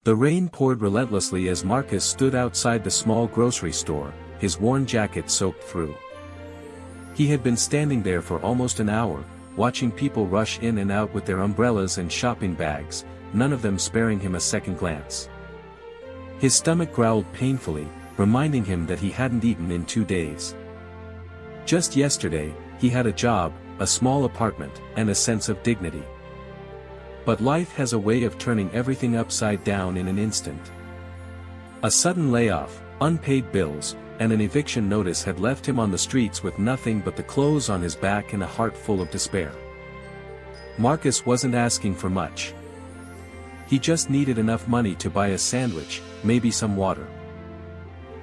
The rain poured relentlessly as Marcus stood outside the small grocery store, his worn jacket soaked through. He had been standing there for almost an hour, watching people rush in and out with their umbrellas and shopping bags, none of them sparing him a second glance. His stomach growled painfully, reminding him that he hadn't eaten in 2 days. Just yesterday, he had a job, a small apartment, and a sense of dignity. But life has a way of turning everything upside down in an instant. A sudden layoff, unpaid bills, and an eviction notice had left him on the streets with nothing but the clothes on his back and a heart full of despair. Marcus wasn't asking for much. He just needed enough money to buy a sandwich, maybe some water.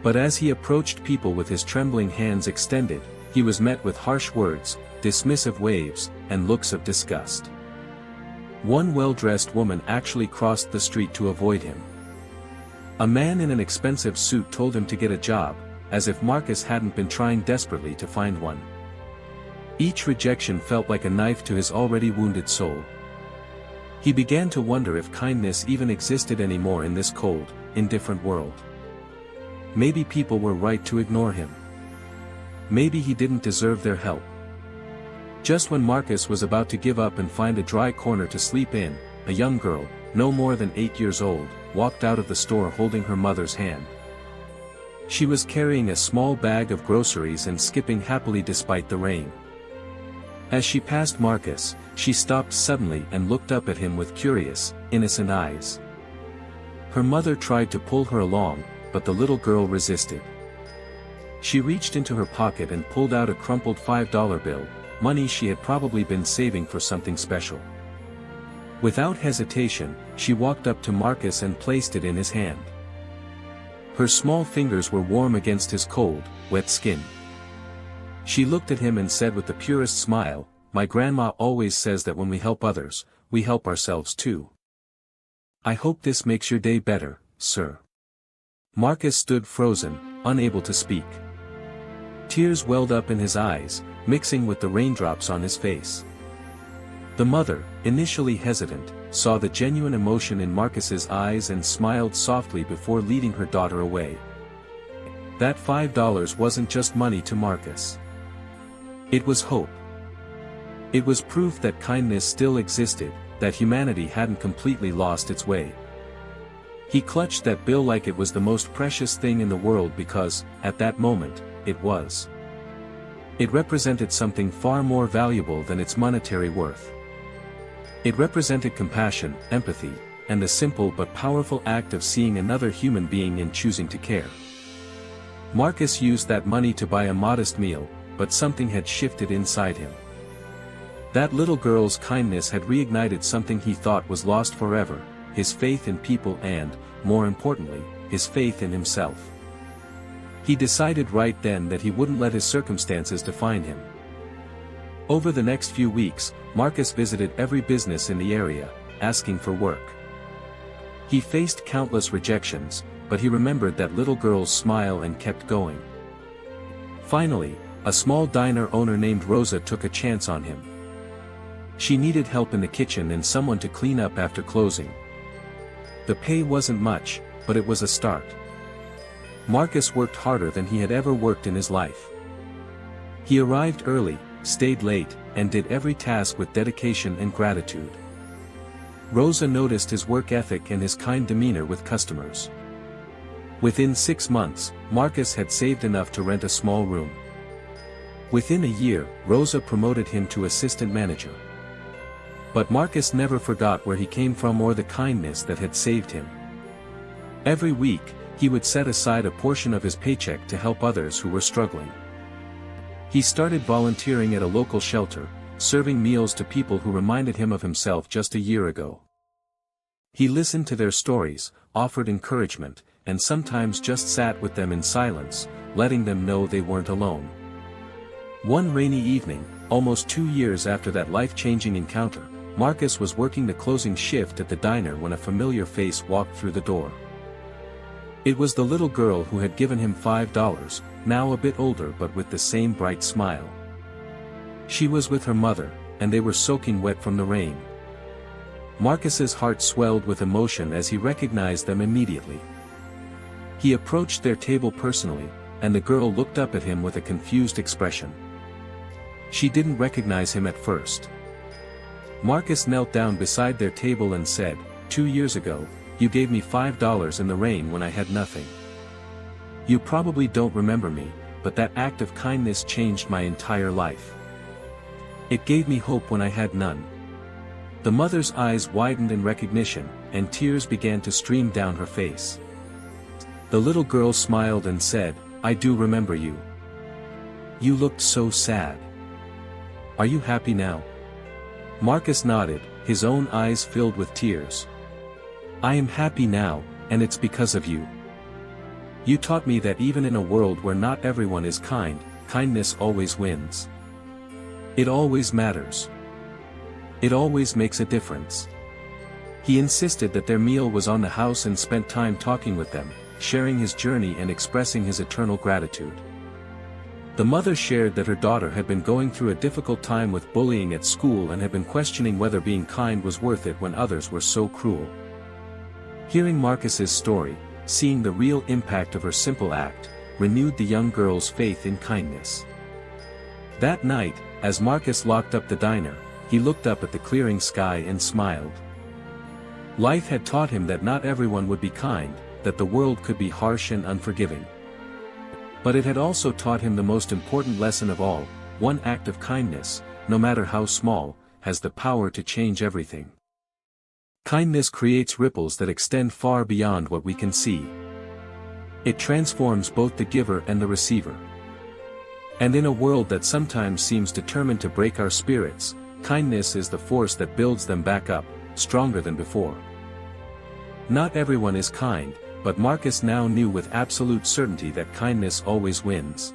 But as he approached people with his trembling hands extended, he was met with harsh words, dismissive waves, and looks of disgust. One well-dressed woman actually crossed the street to avoid him. A man in an expensive suit told him to get a job, as if Marcus hadn't been trying desperately to find one. Each rejection felt like a knife to his already wounded soul. He began to wonder if kindness even existed anymore in this cold, indifferent world. Maybe people were right to ignore him. Maybe he didn't deserve their help. Just when Marcus was about to give up and find a dry corner to sleep in, a young girl, no more than 8 years old, walked out of the store holding her mother's hand. She was carrying a small bag of groceries and skipping happily despite the rain. As she passed Marcus, she stopped suddenly and looked up at him with curious, innocent eyes. Her mother tried to pull her along, but the little girl resisted. She reached into her pocket and pulled out a crumpled $5 bill, money she had probably been saving for something special. Without hesitation, she walked up to Marcus and placed it in his hand. Her small fingers were warm against his cold, wet skin. She looked at him and said with the purest smile, "My grandma always says that when we help others, we help ourselves too. I hope this makes your day better, sir." Marcus stood frozen, unable to speak. Tears welled up in his eyes, mixing with the raindrops on his face. The mother, initially hesitant, saw the genuine emotion in Marcus's eyes and smiled softly before leading her daughter away. That $5 wasn't just money to Marcus. It was hope. It was proof that kindness still existed, that humanity hadn't completely lost its way. He clutched that bill like it was the most precious thing in the world because, at that moment, it was. It represented something far more valuable than its monetary worth. It represented compassion, empathy, and the simple but powerful act of seeing another human being and choosing to care. Marcus used that money to buy a modest meal, but something had shifted inside him. That little girl's kindness had reignited something he thought was lost forever, his faith in people and, more importantly, his faith in himself. He decided right then that he wouldn't let his circumstances define him. Over the next few weeks, Marcus visited every business in the area, asking for work. He faced countless rejections, but he remembered that little girl's smile and kept going. Finally, a small diner owner named Rosa took a chance on him. She needed help in the kitchen and someone to clean up after closing. The pay wasn't much, but it was a start. Marcus worked harder than he had ever worked in his life. He arrived early, stayed late, and did every task with dedication and gratitude. Rosa noticed his work ethic and his kind demeanor with customers. Within 6 months, Marcus had saved enough to rent a small room. Within a year, Rosa promoted him to assistant manager. But Marcus never forgot where he came from or the kindness that had saved him. Every week, he would set aside a portion of his paycheck to help others who were struggling. He started volunteering at a local shelter, serving meals to people who reminded him of himself just a year ago. He listened to their stories, offered encouragement, and sometimes just sat with them in silence, letting them know they weren't alone. One rainy evening, almost 2 years after that life-changing encounter, Marcus was working the closing shift at the diner when a familiar face walked through the door. It was the little girl who had given him $5, now a bit older but with the same bright smile. She was with her mother, and they were soaking wet from the rain. Marcus's heart swelled with emotion as he recognized them immediately. He approached their table personally, and the girl looked up at him with a confused expression. She didn't recognize him at first. Marcus knelt down beside their table and said, "2 years ago, you gave me $5 in the rain when I had nothing. You probably don't remember me, but that act of kindness changed my entire life. It gave me hope when I had none." The mother's eyes widened in recognition, and tears began to stream down her face. The little girl smiled and said, "I do remember you. You looked so sad. Are you happy now?" Marcus nodded, his own eyes filled with tears. "I am happy now, and it's because of you. You taught me that even in a world where not everyone is kind, kindness always wins. It always matters. It always makes a difference." He insisted that their meal was on the house and spent time talking with them, sharing his journey and expressing his eternal gratitude. The mother shared that her daughter had been going through a difficult time with bullying at school and had been questioning whether being kind was worth it when others were so cruel. Hearing Marcus's story, seeing the real impact of her simple act, renewed the young girl's faith in kindness. That night, as Marcus locked up the diner, he looked up at the clearing sky and smiled. Life had taught him that not everyone would be kind, that the world could be harsh and unforgiving. But it had also taught him the most important lesson of all: one act of kindness, no matter how small, has the power to change everything. Kindness creates ripples that extend far beyond what we can see. It transforms both the giver and the receiver. And in a world that sometimes seems determined to break our spirits, kindness is the force that builds them back up, stronger than before. Not everyone is kind, but Marcus now knew with absolute certainty that kindness always wins.